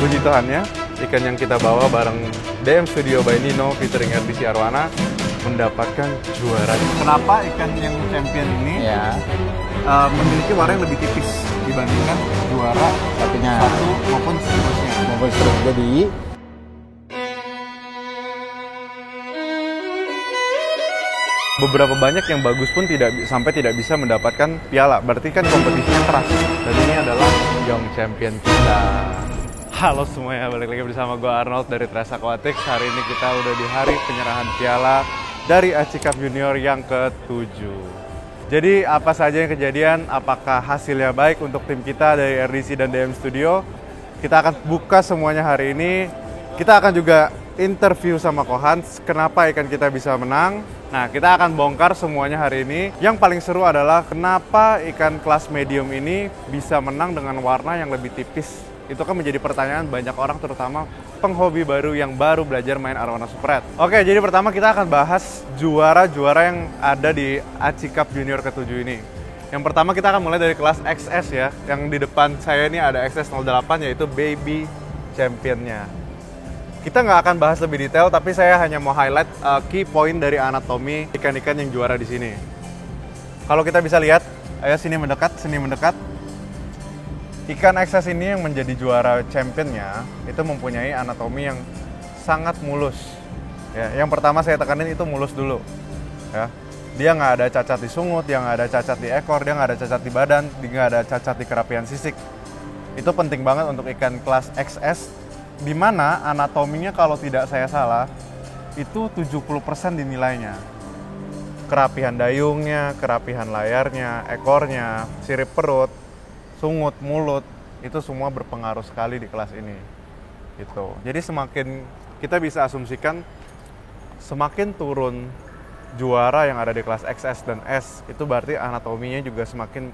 Puji Tuhan ya, ikan yang kita bawa bareng DM Studio by Nino featuring RDC Arwana mendapatkan juara. Kenapa ikan yang champion ini memiliki warna yang lebih tipis dibandingkan juara satu maupun seterusnya? Jadi beberapa banyak yang bagus pun sampai tidak bisa mendapatkan piala. Berarti kan kompetisinya keras. Dan ini adalah Young Champion kita. Halo semuanya, balik lagi bersama gue Arnold dari Tres Aquatics. Hari ini kita udah di hari penyerahan piala dari ACI Cup Junior yang ke-7. Jadi apa saja yang kejadian, apakah hasilnya baik untuk tim kita dari RDC dan DM Studio? Kita akan buka semuanya hari ini. Kita akan juga interview sama Kohans, kenapa ikan kita bisa menang. Nah, kita akan bongkar semuanya hari ini. Yang paling seru adalah kenapa ikan kelas medium ini bisa menang dengan warna yang lebih tipis. Itu kan menjadi pertanyaan banyak orang, terutama penghobi baru yang baru belajar main Arwana Super Red. Oke, jadi pertama kita akan bahas juara-juara yang ada di ACI Cup Junior ke-7 ini. Yang pertama kita akan mulai dari kelas XS ya. Yang di depan saya ini ada XS08, yaitu Baby Championnya. Kita nggak akan bahas lebih detail, tapi saya hanya mau highlight key point dari anatomi ikan-ikan yang juara di sini. Kalau kita bisa lihat, ayo sini mendekat, sini mendekat. Ikan XS ini yang menjadi juara championnya itu mempunyai anatomi yang sangat mulus. Ya, yang pertama saya tekanin itu mulus dulu. Ya, dia nggak ada cacat di sungut, dia nggak ada cacat di ekor, dia nggak ada cacat di badan, dia nggak ada cacat di kerapian sisik. Itu penting banget untuk ikan kelas XS, di mana anatominya kalau tidak saya salah itu 70% dinilainya. Kerapihan dayungnya, kerapihan layarnya, ekornya, sirip perut, sungut, mulut, itu semua berpengaruh sekali di kelas ini. Gitu. Jadi semakin kita bisa asumsikan semakin turun juara yang ada di kelas XS dan S, itu berarti anatominya juga semakin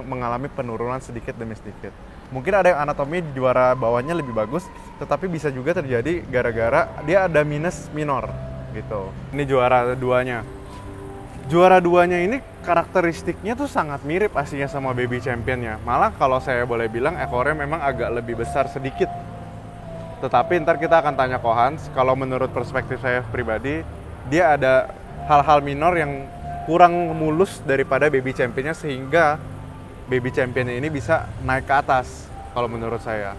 mengalami penurunan sedikit demi sedikit. Mungkin ada yang anatomi di juara bawahnya lebih bagus, tetapi bisa juga terjadi gara-gara dia ada minus minor gitu. Ini juara duanya. Juara duanya ini karakteristiknya tuh sangat mirip aslinya sama Baby Championnya. Malah kalau saya boleh bilang ekornya memang agak lebih besar sedikit. Tetapi ntar kita akan tanya Kohans, kalau menurut perspektif saya pribadi, dia ada hal-hal minor yang kurang mulus daripada Baby Championnya, sehingga Baby Championnya ini bisa naik ke atas kalau menurut saya.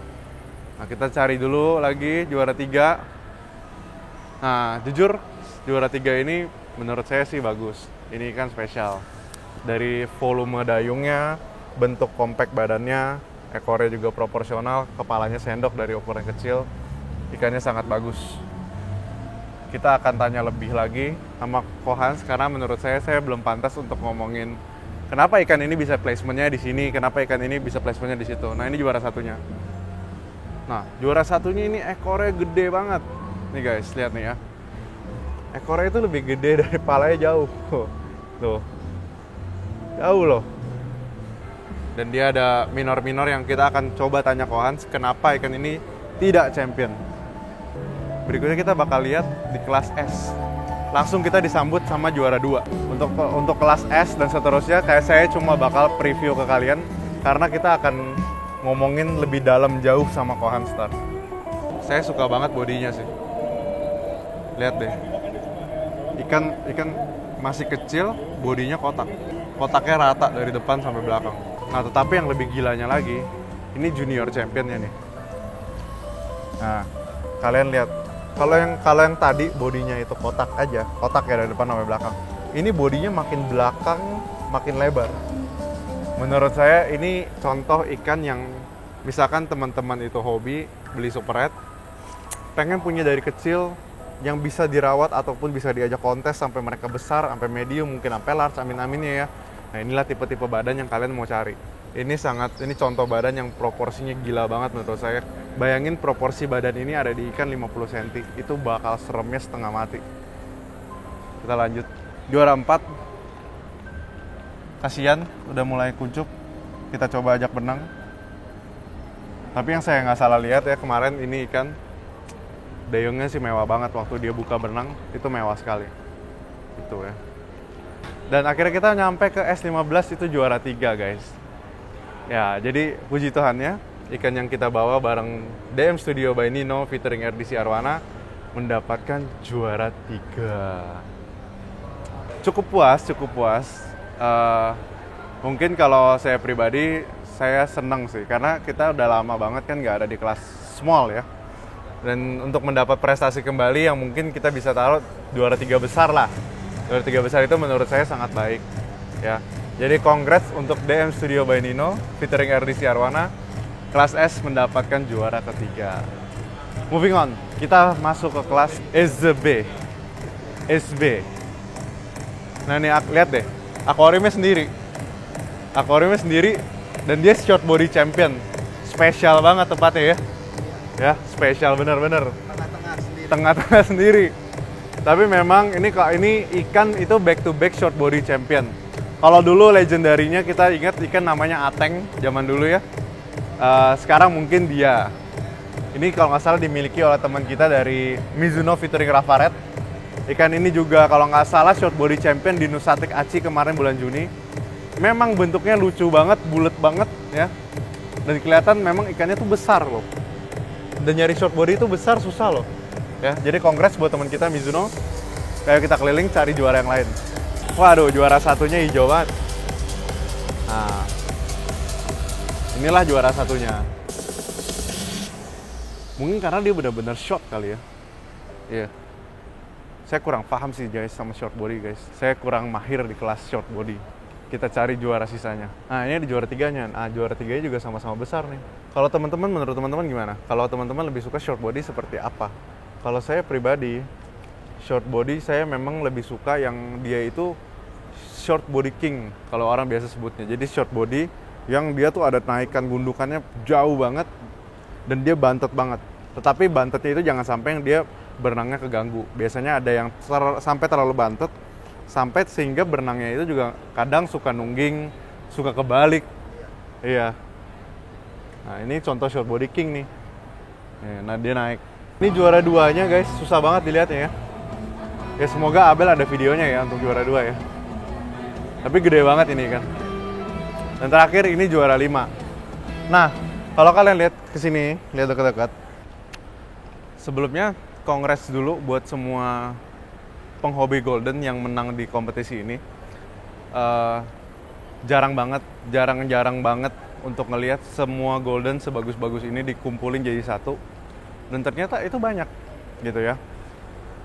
Nah, kita cari dulu lagi juara 3. Nah, jujur juara 3 ini menurut saya sih bagus. Ini kan spesial. Dari volume dayungnya, bentuk kompak badannya, ekornya juga proporsional, kepalanya sendok dari ukuran kecil. Ikannya sangat bagus. Kita akan tanya lebih lagi sama Kohans, karena menurut saya belum pantas untuk ngomongin kenapa ikan ini bisa placementnya di sini, kenapa ikan ini bisa placementnya di situ. Nah, ini juara satunya. Nah, juara satunya ini ekornya gede banget. Nih guys, lihat nih ya. Ekornya itu lebih gede dari palanya jauh. Tuh. Jauh loh. Dan dia ada minor-minor yang kita akan coba tanya Kohans, kenapa ikan ini tidak champion. Berikutnya kita bakal lihat di kelas S. Langsung kita disambut sama juara 2. Untuk kelas S dan seterusnya, kayak saya cuma bakal preview ke kalian, karena kita akan ngomongin lebih dalam jauh sama Kohans ntar. Saya suka banget bodinya sih. Lihat deh. Ikan masih kecil, bodinya kotak. Kotaknya rata dari depan sampai belakang. Nah, tetapi yang lebih gilanya lagi, ini junior championnya nih. Nah, kalian lihat. Kalau yang tadi bodinya itu kotak aja, kotak ya dari depan sampai belakang. Ini bodinya makin belakang, makin lebar. Menurut saya ini contoh ikan yang misalkan teman-teman itu hobi beli Super Red, pengen punya dari kecil, yang bisa dirawat ataupun bisa diajak kontes sampai mereka besar, sampai medium, mungkin sampai large, amin-aminnya ya. Nah, inilah tipe-tipe badan yang kalian mau cari. Ini contoh badan yang proporsinya gila banget menurut saya. Bayangin proporsi badan ini ada di ikan 50 cm, itu bakal seremnya setengah mati. Kita lanjut. Juara 4. Kasian, udah mulai kuncup. Kita coba ajak benang. Tapi yang saya nggak salah lihat ya, kemarin ini ikan dayungnya sih mewah banget waktu dia buka benang, itu mewah sekali. Itu ya. Dan akhirnya kita nyampe ke S15, itu juara 3 guys. Ya, jadi puji Tuhan ya, ikan yang kita bawa bareng DM Studio by Nino featuring RDC Arwana mendapatkan juara 3. Cukup puas. Mungkin kalau saya pribadi, saya senang sih, karena kita udah lama banget kan nggak ada di kelas small ya. Dan untuk mendapat prestasi kembali yang mungkin kita bisa taruh juara 3 besar lah. Juara 3 besar itu menurut saya sangat baik ya. Jadi congrats untuk DM Studio by Nino featuring RDC Arwana, kelas S mendapatkan juara ketiga. Moving on, kita masuk ke kelas SB. Nah nih lihat deh, akuariumnya sendiri dan dia short body champion. Spesial banget tempatnya ya. Ya, spesial bener-bener. Tengah-tengah sendiri. Tapi memang ini ikan itu back to back short body champion. Kalau dulu legendarinya kita ingat ikan namanya Ateng zaman dulu ya. Sekarang mungkin dia. Ini kalau nggak salah dimiliki oleh teman kita dari Mizuno featuring Rafaret. Ikan ini juga kalau nggak salah short body champion di Nusatik Aci kemarin bulan Juni. Memang bentuknya lucu banget, bulat banget ya. Dan kelihatan memang ikannya tuh besar loh. Dan nyari short body itu besar susah loh. Ya, jadi congrats buat teman kita Mizuno. Kayak kita keliling cari juara yang lain. Waduh, juara satunya hijau banget. Nah, inilah juara satunya. Mungkin karena dia benar-benar short kali ya. Iya. Saya kurang paham sih guys sama short body guys. Saya kurang mahir di kelas short body. Kita cari juara sisanya. Nah ini di juara 3-nya. Nah juara 3-nya juga sama-sama besar nih. Kalau teman-teman, menurut teman-teman gimana? Kalau teman-teman lebih suka short body seperti apa? Kalau saya pribadi, short body saya memang lebih suka yang dia itu short body king. Kalau orang biasa sebutnya. Jadi short body yang dia tuh ada naikan gundukannya jauh banget. Dan dia bantet banget. Tetapi bantetnya itu jangan sampai yang dia berenangnya keganggu. Biasanya ada yang sampai terlalu bantet. Sampai sehingga berenangnya itu juga kadang suka nungging, suka kebalik. Iya. Nah ini contoh short body king nih. Nah dia naik. Ini juara 2-nya guys, susah banget dilihatnya ya. Ya semoga Abel ada videonya ya untuk juara 2 ya. Tapi gede banget ini kan. Dan terakhir ini juara 5. Nah kalau kalian lihat kesini, lihat dekat-dekat. Sebelumnya kongres dulu buat semua penghobi golden yang menang di kompetisi ini. Jarang banget untuk ngelihat semua golden sebagus-bagus ini dikumpulin jadi satu. Dan ternyata itu banyak gitu ya.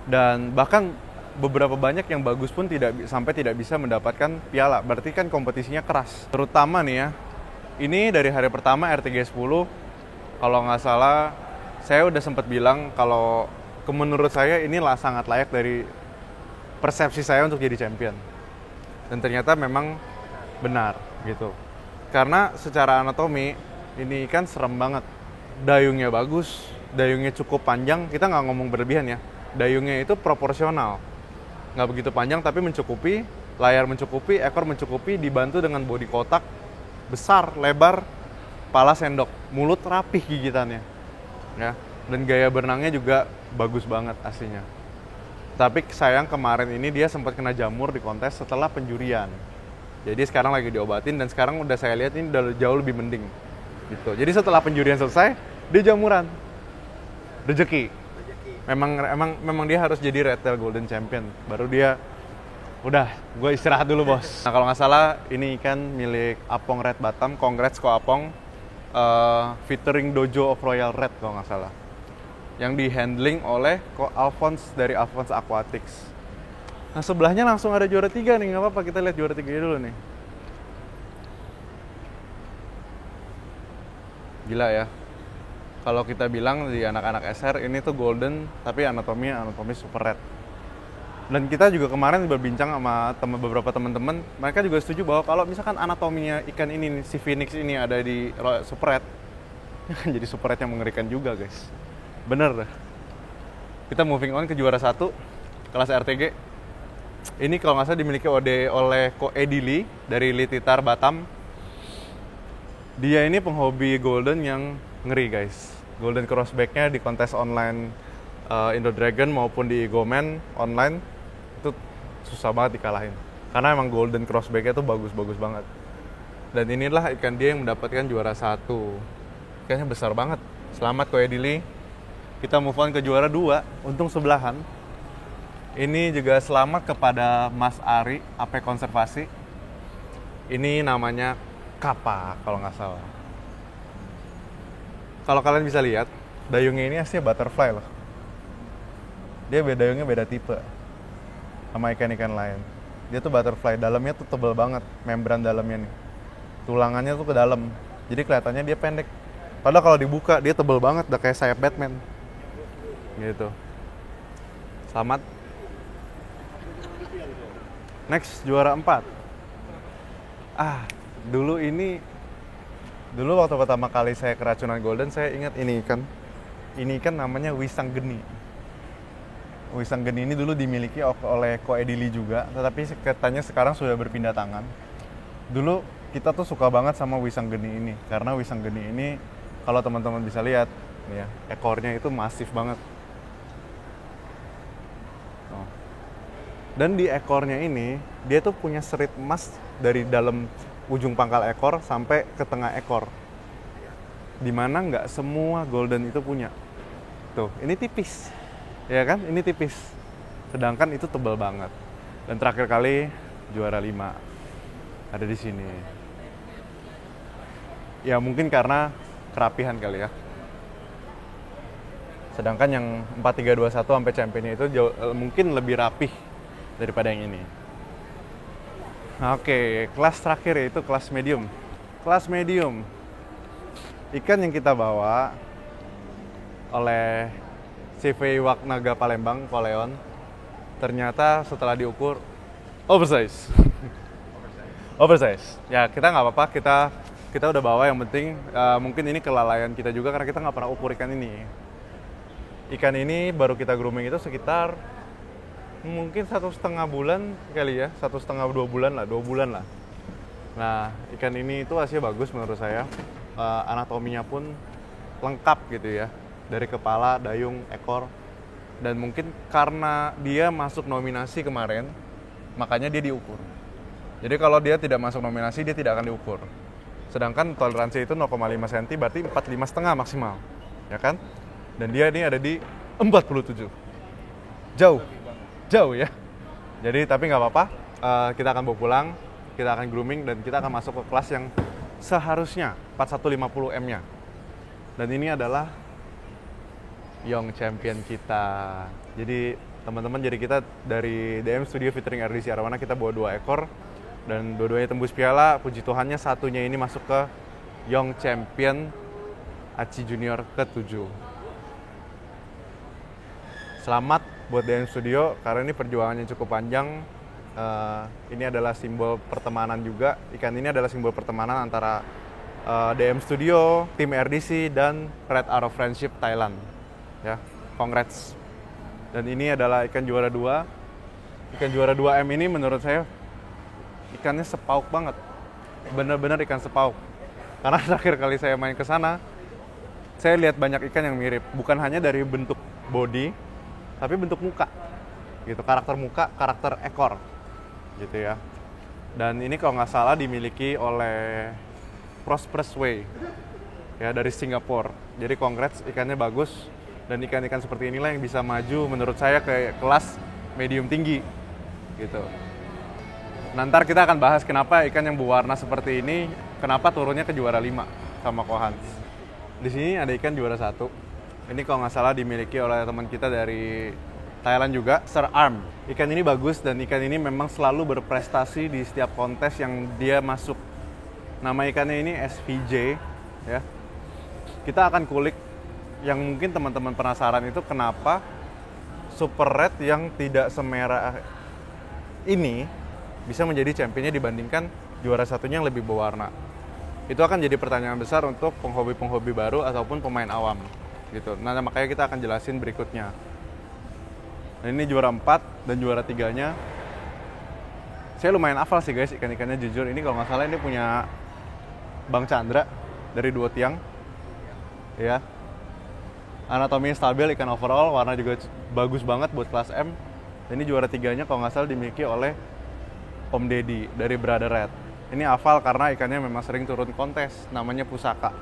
Dan bahkan beberapa banyak yang bagus pun sampai tidak bisa mendapatkan piala. Berarti kan kompetisinya keras. Terutama nih ya, ini dari hari pertama RTG 10, kalau nggak salah saya udah sempat bilang kalau menurut saya inilah sangat layak dari persepsi saya untuk jadi champion. Dan ternyata memang benar gitu. Karena secara anatomi ini kan serem banget. Dayungnya bagus, dayungnya cukup panjang. Kita nggak ngomong berlebihan ya. Dayungnya itu proporsional. Nggak begitu panjang tapi mencukupi, layar mencukupi, ekor mencukupi, dibantu dengan bodi kotak besar, lebar, kepala sendok, mulut rapih gigitannya. Ya. Dan gaya berenangnya juga bagus banget aslinya. Tapi sayang kemarin ini dia sempat kena jamur di kontes setelah penjurian. Jadi sekarang lagi diobatin dan sekarang udah saya lihat ini udah jauh lebih mending. Gitu. Jadi setelah penjurian selesai, dia jamuran. Rezeki. Memang dia harus jadi red tail golden champion. Baru dia udah, gue istirahat dulu bos. Nah kalau nggak salah ini ikan milik Apong Red Batam. Congrats Ko Apong. Featuring Dojo of Royal Red kalau nggak salah. Yang di-handling oleh Ko Alphonse dari Alphonse Aquatics. Nah sebelahnya langsung ada juara 3 nih, nggak apa-apa kita lihat juara 3 dulu nih. Gila ya. Kalau kita bilang di anak-anak SR ini tuh golden, tapi anatomi super red. Dan kita juga kemarin berbincang sama beberapa teman-teman, mereka juga setuju bahwa kalau misalkan anatominya ikan ini, si Phoenix ini ada di super red, jadi super red yang mengerikan juga guys. Bener dah. Kita moving on ke juara 1 kelas RTG. Ini kalau nggak salah dimiliki oleh Ko Edili dari Lititar Batam. Dia ini penghobi golden yang ngeri guys. Golden crossback-nya di kontes online Indo Dragon maupun di Egoman online itu susah banget dikalahin. Karena emang golden crossback-nya tuh bagus-bagus banget. Dan inilah ikan dia yang mendapatkan juara 1. Ikannya besar banget. Selamat Ko Edili. Kita move on ke juara 2, untung sebelahan. Ini juga selamat kepada Mas Ari, AP Konservasi. Ini namanya Kappa kalau nggak salah. Kalau kalian bisa lihat, dayungnya ini aslinya butterfly loh. Dia dayungnya beda tipe sama ikan-ikan lain. Dia tuh butterfly, dalamnya tuh tebel banget, membran dalamnya nih. Tulangannya tuh ke dalam, jadi kelihatannya dia pendek. Padahal kalau dibuka, dia tebel banget, udah kayak sayap Batman. Gitu. Selamat. Next, juara 4. Dulu waktu pertama kali saya keracunan golden, saya ingat ini ikan. Ini ikan namanya wisang geni. Wisang geni ini dulu dimiliki oleh Ko Edili juga, tetapi katanya sekarang sudah berpindah tangan. Dulu kita tuh suka banget sama wisang geni ini, karena wisang geni ini kalau teman-teman bisa lihat, ya, ekornya itu masif banget. Dan di ekornya ini, dia tuh punya serit emas dari dalam ujung pangkal ekor sampai ke tengah ekor. Dimana nggak semua golden itu punya. Tuh, ini tipis. Ya kan? Ini tipis. Sedangkan itu tebal banget. Dan terakhir kali, juara 5. Ada di sini. Ya mungkin karena kerapihan kali ya. Sedangkan yang 4321 sampai championnya itu mungkin lebih rapih daripada yang ini. Oke, kelas terakhir yaitu kelas medium. Kelas medium, ikan yang kita bawa oleh CV Wak Naga Palembang, Koleon, ternyata setelah diukur oversize. Oversize. Ya kita nggak apa-apa, kita udah bawa, yang penting mungkin ini kelalaian kita juga karena kita nggak pernah ukur ikan ini. Ikan ini baru kita grooming itu sekitar mungkin 1,5 bulan kali ya, 1,5-2 bulan lah, 2 bulan lah. Nah, ikan ini itu hasilnya bagus menurut saya. Anatominya pun lengkap gitu ya, dari kepala, dayung, ekor. Dan mungkin karena dia masuk nominasi kemarin, makanya dia diukur. Jadi kalau dia tidak masuk nominasi, dia tidak akan diukur. Sedangkan toleransi itu 0,5 cm, berarti 45,5 maksimal, ya kan? Dan dia ini ada di 47. Jauh ya. Jadi tapi nggak apa-apa, kita akan bawa pulang, kita akan grooming, dan kita akan masuk ke kelas yang seharusnya 4150M-nya. Dan ini adalah Young Champion kita. Jadi teman-teman, jadi kita dari DM Studio featuring RDC Arwana, kita bawa 2 ekor dan dua-duanya tembus piala. Puji Tuhannya satunya ini masuk ke Young Champion Aci Junior ke-7. Selamat buat DM Studio karena ini perjuangannya cukup panjang. Ini adalah simbol pertemanan juga. Ikan ini adalah simbol pertemanan antara DM Studio, tim RDC, dan Red Arrow Friendship Thailand. Ya, congrats. Dan ini adalah ikan juara 2. Ikan juara 2M ini menurut saya ikannya sepauk banget. Benar-benar ikan sepauk. Karena terakhir kali saya main ke sana, saya lihat banyak ikan yang mirip. Bukan hanya dari bentuk body, tapi bentuk muka, gitu, karakter muka, karakter ekor, gitu ya. Dan ini kalau nggak salah dimiliki oleh Prosperous Way, ya, dari Singapura. Jadi congrats, ikannya bagus, dan ikan-ikan seperti inilah yang bisa maju menurut saya ke kelas medium tinggi, gitu. Nanti kita akan bahas kenapa ikan yang berwarna seperti ini, kenapa turunnya ke juara 5 sama Ko Hans. Di sini ada ikan juara 1. Ini kalau nggak salah dimiliki oleh teman kita dari Thailand juga, Sir Arm. Ikan ini bagus dan ikan ini memang selalu berprestasi di setiap kontes yang dia masuk. Nama ikannya ini SVJ, ya. Kita akan kulik yang mungkin teman-teman penasaran itu kenapa Super Red yang tidak semerah ini bisa menjadi championnya dibandingkan juara satunya yang lebih berwarna. Itu akan jadi pertanyaan besar untuk penghobi-penghobi baru ataupun pemain awam. Gitu. Nah, makanya kita akan jelasin berikutnya. Nah, ini juara 4 dan juara 3-nya. Saya lumayan hafal sih guys ikan-ikannya, jujur. Ini kalau nggak salah ini punya Bang Chandra dari Dua Tiang. Ya. Anatominya stabil, ikan overall, warna juga bagus banget buat kelas M. Dan ini juara 3-nya kalau nggak salah dimiliki oleh Om Deddy dari Brother Red. Ini hafal karena ikannya memang sering turun kontes, namanya Pusaka.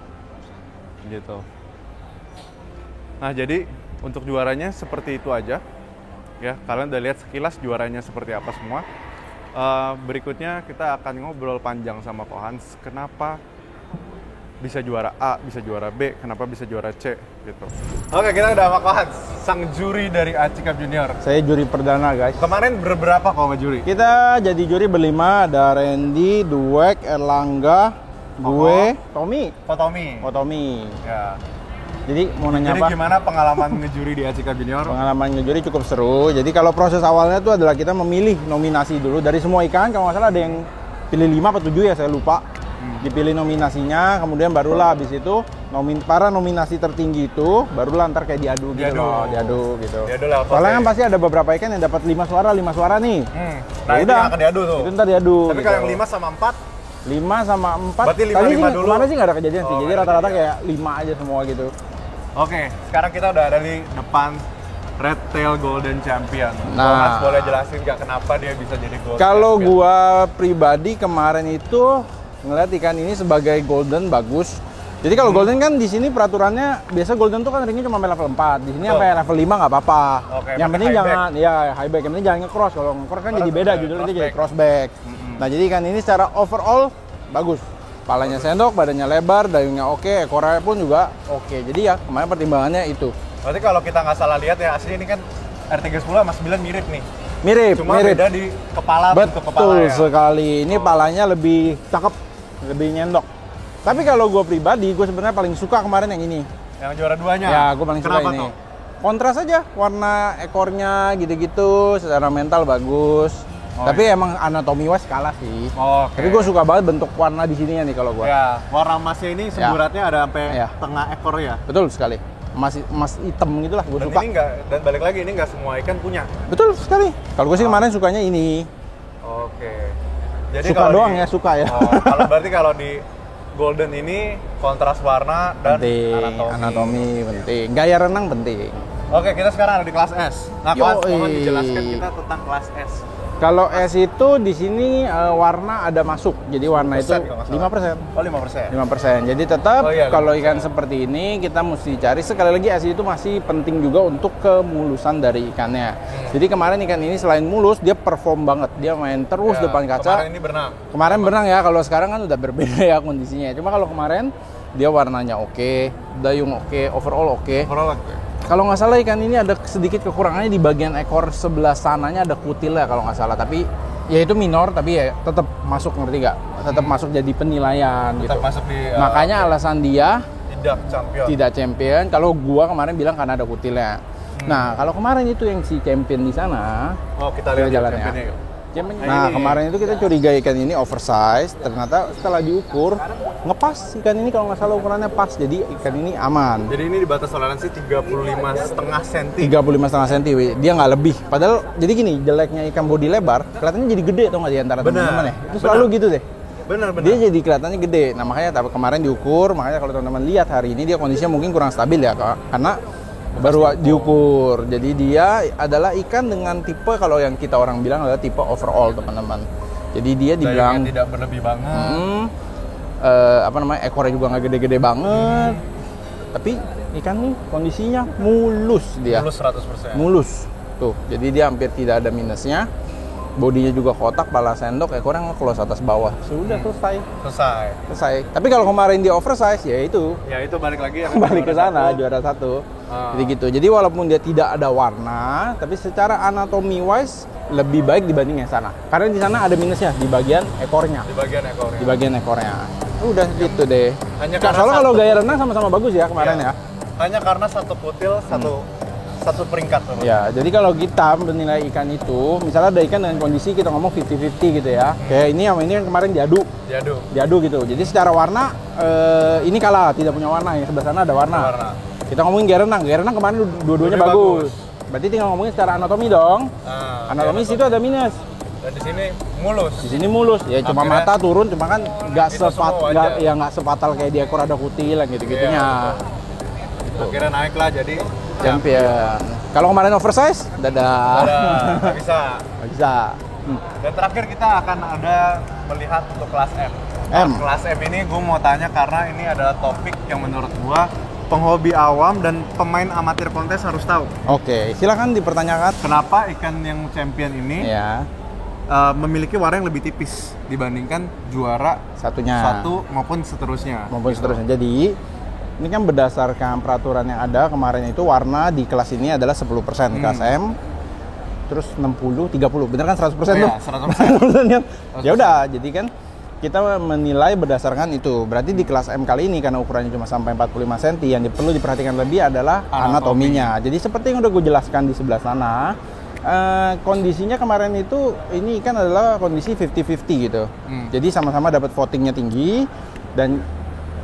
gitu. Nah, jadi untuk juaranya seperti itu aja. Ya, kalian udah lihat sekilas juaranya seperti apa semua. Berikutnya kita akan ngobrol panjang sama Ko Hans. Kenapa bisa juara A, bisa juara B, kenapa bisa juara C, gitu. Oke, kita udah sama Ko Hans, sang juri dari ACI Cup Junior. Saya juri perdana, guys. Kemarin berberapa kok ngejuri? Kita jadi juri berlima, ada Randy, Duek, Erlangga, gue, Tommy. Ko Tommy. Oh, Tommy. Ya. Jadi mau nanya Jadi apa? gimana pengalaman ngejuri di ACI Cup Junior? Pengalaman ngejuri cukup seru. Jadi kalau proses awalnya itu adalah kita memilih nominasi dulu dari semua ikan. Kalau nggak salah ada yang pilih 5 atau 7 ya, saya lupa. Dipilih nominasinya, kemudian barulah habis itu para nominasi tertinggi itu barulah ntar kayak diadu gitu loh, diadu gitu. Soalnya kan pasti ada beberapa ikan yang dapat 5 suara nih. Nah, ya itu udah, yang akan diadu tuh. Itu ntar diadu. Tapi gitu. kalau yang 5 sama 4? 5 sama 4. Berarti 5 tadi sih, dulu. kemarin sih nggak ada kejadian sih. Jadi rata-rata kejadian. kayak 5 aja semua gitu. Oke, sekarang kita udah ada di depan Red Tail Golden Champion. Nah. Ko Hans boleh jelasin nggak kenapa dia bisa jadi Golden Kalau Champion? gua pribadi kemarin itu ngeliat ikan ini sebagai golden bagus. Jadi kalau golden kan di sini peraturannya biasa golden tuh kan ringnya cuma sampai level 4. Di sini sampai level 5 nggak apa-apa. Oke, yang penting high jangan high back. Yang penting jangan nge-cross. Kalau nge-cross kan jadi beda judulnya, dia jadi crossback. Nah, jadi ikan ini secara overall bagus. Palanya sendok, badannya lebar, dayungnya oke, ekornya pun juga oke. Jadi ya kemarin pertimbangannya itu. Berarti kalau kita nggak salah lihat ya, asli ini kan R310 sama 9 mirip nih. Mirip, Cuma mirip. beda di kepala, bentuk kepala Betul ya. sekali. Ini palanya lebih cakep, lebih nyendok. Tapi kalau gue pribadi, gue sebenarnya paling suka kemarin yang ini. Yang juara duanya? Ya, gue paling suka Kenapa ini. tuh? Kontras aja, warna ekornya gitu-gitu, secara mental bagus. Tapi emang anatomi wise kalah sih. Oke. Tapi gue suka banget bentuk warna di sininya nih kalau gue. Ya, warna emasnya ini semburatnya ada sampai tengah ekor ya. Betul sekali. Emas hitam gitulah, gue Dan suka. ini nggak, dan balik lagi ini nggak semua ikan punya. Betul sekali. Kalau gue sih kemarin sukanya ini. Oke. Jadi Suka kalau doang ya, suka ya. Kalau berarti kalau di Golden ini kontras warna dan Penting, anatomi penting. Gaya renang penting. Oke, kita sekarang ada di kelas S. Nah, kelas mohon Yoi. dijelaskan kita tentang kelas S. Kalau S itu di sini warna ada masuk. Jadi warna itu 5%. Oh, 5%. 5%. Jadi tetap iya, kalau ikan seperti ini kita mesti cari, sekali lagi S itu masih penting juga untuk kemulusan dari ikannya. Jadi kemarin ikan ini selain mulus dia perform banget. Dia main terus depan kaca. Kemarin ini berenang. Kemarin berenang ya, kalau sekarang kan udah berbeda ya kondisinya. Cuma kalau kemarin dia warnanya oke, dayung oke, overall oke. Overall oke. Kalau nggak salah ikan ini ada sedikit kekurangannya di bagian ekor sebelah sananya ada kutilnya kalau nggak salah. Tapi ya itu minor, tapi ya tetap masuk, ngerti nggak? Tetap masuk jadi penilaian Tetap gitu. masuk di Makanya alasan dia tidak champion. tidak champion. Kalau gua kemarin bilang karena ada kutilnya. Nah, kalau kemarin itu yang si champion di sana. Oh, kita lihat jalannya. championnya yuk. Nah, kemarin itu kita curiga ikan ini oversize. Ternyata setelah diukur ngepas ikan ini, kalau nggak salah ukurannya pas. Jadi ikan ini aman. Jadi ini di batas toleransi 35,5 cm. 35,5 cm, dia nggak lebih. Padahal jadi gini, jeleknya ikan bodi lebar kelihatannya jadi gede tuh nggak di antara teman-teman ya. Itu selalu gitu deh. Benar. Dia jadi kelihatannya gede. Nah, makanya tapi kemarin diukur, makanya kalau teman-teman lihat hari ini dia kondisinya mungkin kurang stabil ya, Kak. Karena baru diukur. Jadi dia adalah ikan dengan tipe, kalau yang kita orang bilang adalah tipe overall, teman-teman. Jadi dia dibilang tidak berlebih banget. Ekornya juga nggak gede-gede banget. Tapi ikan nih kondisinya mulus dia. Mulus 100%. Mulus. Tuh, jadi dia hampir tidak ada minusnya. Bodinya juga kotak, pala sendok, ekornya nge-close atas bawah. Sudah selesai. Tapi kalau kemarin dia oversize, ya itu. Ya itu balik lagi ya. Balik ke sana, juara satu. Jadi gitu. Jadi walaupun dia tidak ada warna, tapi secara anatomi wise lebih baik dibanding yang sana. Karena di sana ada minusnya di bagian ekornya. Di bagian ekornya. Udah gitu deh. Soalnya kalau gaya renang sama-sama bagus ya kemarin ya. Hanya karena satu kutil, satu peringkat. Ya, jadi kalau kita menilai ikan itu, misalnya ada ikan dengan kondisi kita ngomong 50-50 gitu ya. Kayak ini sama ini yang kemarin diadu gitu. Jadi secara warna ini kalah, tidak punya warna. Yang sebelah sana ada warna. Kita ngomongin gaya renang kemarin dua-duanya bagus. Berarti tinggal ngomongin secara anatomi dong. Anatomi situ ada minus. Dan di sini mulus. Ya cuma mata turun, cuma kan nggak sefatal kayak di ekor ada kutil gitu-gitunya. Akhirnya naik lah jadi champion. Kalau kemarin oversize, dadah. Nggak bisa. Nggak bisa. Dan terakhir kita akan ada melihat untuk kelas F. M. Kelas M ini gue mau tanya karena ini adalah topik yang menurut gue penghobi awam dan pemain amatir kontes harus tahu. Oke, silakan dipertanyakan. Kenapa ikan yang champion ini Ya, memiliki warna yang lebih tipis dibandingkan juara satunya. satu maupun seterusnya. Maupun seterusnya. Jadi, ini kan berdasarkan peraturan yang ada kemarin itu warna di kelas ini adalah 10%, kelas M. Terus 60, 30, bener kan 100% tuh? Iya, 100%. Ya udah, jadi kan kita menilai berdasarkan itu. Berarti di kelas M kali ini karena ukurannya cuma sampai 45 cm, yang perlu diperhatikan lebih adalah anatominya. Jadi seperti yang udah gue jelaskan di sebelah sana, kondisinya kemarin itu ini kan adalah kondisi 50-50 gitu. Jadi sama-sama dapat votingnya tinggi dan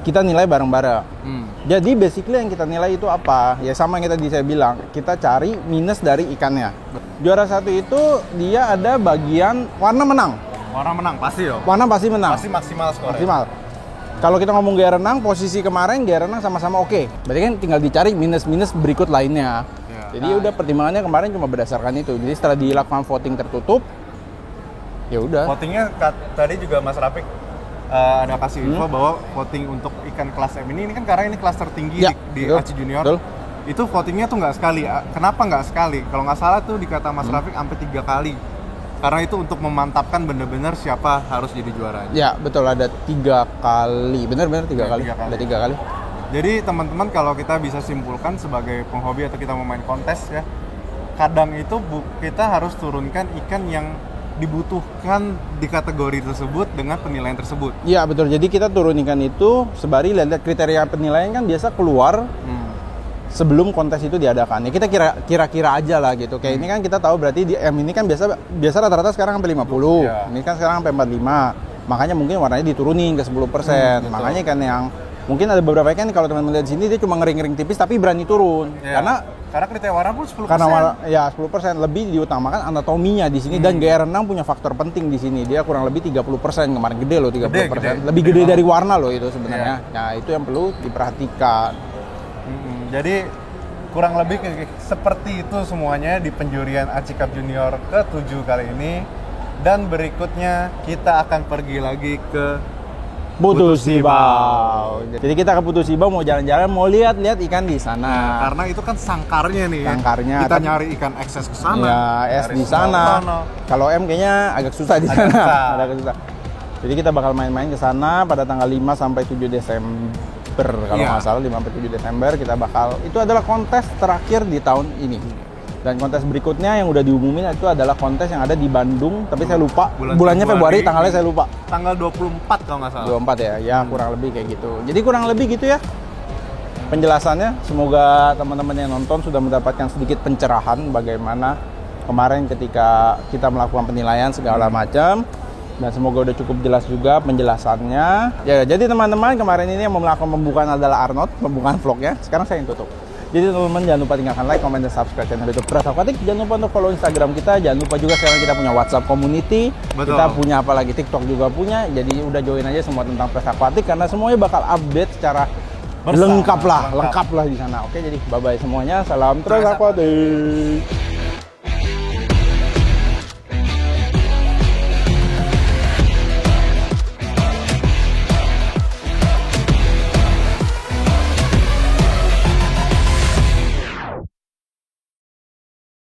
kita nilai bareng-bareng. Jadi basically yang kita nilai itu apa? Ya sama yang tadi saya bilang, kita cari minus dari ikannya. Juara satu itu dia ada bagian warna menang. Warna menang pasti dong. Warna pasti menang. Pasti maksimal skornya. Maksimal. Kalau kita ngomong gaya renang, posisi kemarin gaya renang sama-sama oke. Berarti kan tinggal dicari minus-minus berikut lainnya. Ya. Jadi udah pertimbangannya kemarin cuma berdasarkan itu. Jadi setelah dilakukan voting tertutup, ya udah. Votingnya tadi juga Mas Rafiq ada kasih info bahwa voting untuk ikan kelas M ini kan karena ini kelas tertinggi Ya, di betul, ACI Junior. betul. Itu votingnya tuh nggak sekali. Kenapa nggak sekali? Kalau nggak salah tuh dikata Mas Rafiq sampai 3 kali. Karena itu untuk memantapkan benar-benar siapa harus jadi juaranya. Ya betul, ada 3 kali. Bener-bener 3 kali. 3 kali. Ada 3 kali. Jadi teman-teman kalau kita bisa simpulkan sebagai penghobi atau kita mau main kontes ya, kadang itu kita harus turunkan ikan yang dibutuhkan di kategori tersebut dengan penilaian tersebut. Iya betul, jadi kita turunikan itu sebari lihat kriteria penilaian kan biasa keluar sebelum kontes itu diadakan. Ya kita kira-kira aja lah gitu. Kayak ini kan kita tahu berarti di M ini kan biasa rata-rata sekarang sampai 50. Ya. Ini kan sekarang sampai 45. Makanya mungkin warnanya diturunin ke 10%. Makanya kan yang mungkin ada beberapa ikan kalau teman-teman lihat di sini dia cuma ngering-ngering tipis tapi berani turun. Ya. Karena kriteria warna pun 10%. Karena ya 10% lebih diutamakan anatominya di sini dan gaya renang punya faktor penting di sini. Dia kurang lebih 30%, kemarin gede loh 30%. Gede. Lebih gede dari warna loh itu sebenarnya. Nah, itu yang perlu diperhatikan. Jadi kurang lebih seperti itu semuanya di penjurian ACI Cup Junior ke-7 kali ini. Dan berikutnya kita akan pergi lagi ke Putu Sibau. Jadi kita ke Putu Sibau mau jalan-jalan, mau lihat-lihat ikan di sana. Nah, karena itu kan sangkarnya nih. Sangkarnya. Kita nyari ikan ekses ke sana. Ya, es di sana. Kalau M kayaknya agak susah di sana. Agak susah. Jadi kita bakal main-main ke sana pada tanggal 5 sampai 7 Desember kalau nggak salah, 5 sampai 7 Desember kita bakal, itu adalah kontes terakhir di tahun ini. Dan kontes berikutnya yang udah diumumin itu adalah kontes yang ada di Bandung, tapi saya lupa bulannya Februari, tanggalnya saya lupa. Tanggal 24 kalau nggak salah. 24 ya, ya kurang lebih kayak gitu. Jadi kurang lebih gitu ya penjelasannya. Semoga teman-teman yang nonton sudah mendapatkan sedikit pencerahan bagaimana kemarin ketika kita melakukan penilaian segala macam. Dan semoga udah cukup jelas juga penjelasannya. Ya, jadi teman-teman kemarin ini yang melakukan pembukaan adalah Arnold, pembukaan vlognya. Sekarang saya yang tutup. Jadi teman-teman jangan lupa tinggalkan like, comment, dan subscribe channel YouTube Pras Aquatic. Jangan lupa untuk follow Instagram kita. Jangan lupa juga sekarang kita punya WhatsApp community. Betul. Kita punya apa lagi, TikTok juga punya. Jadi udah join aja semua tentang Pras Aquatic karena semuanya bakal update secara lengkap lah di sana. Oke, jadi bye-bye semuanya. Salam Pras Aquatic.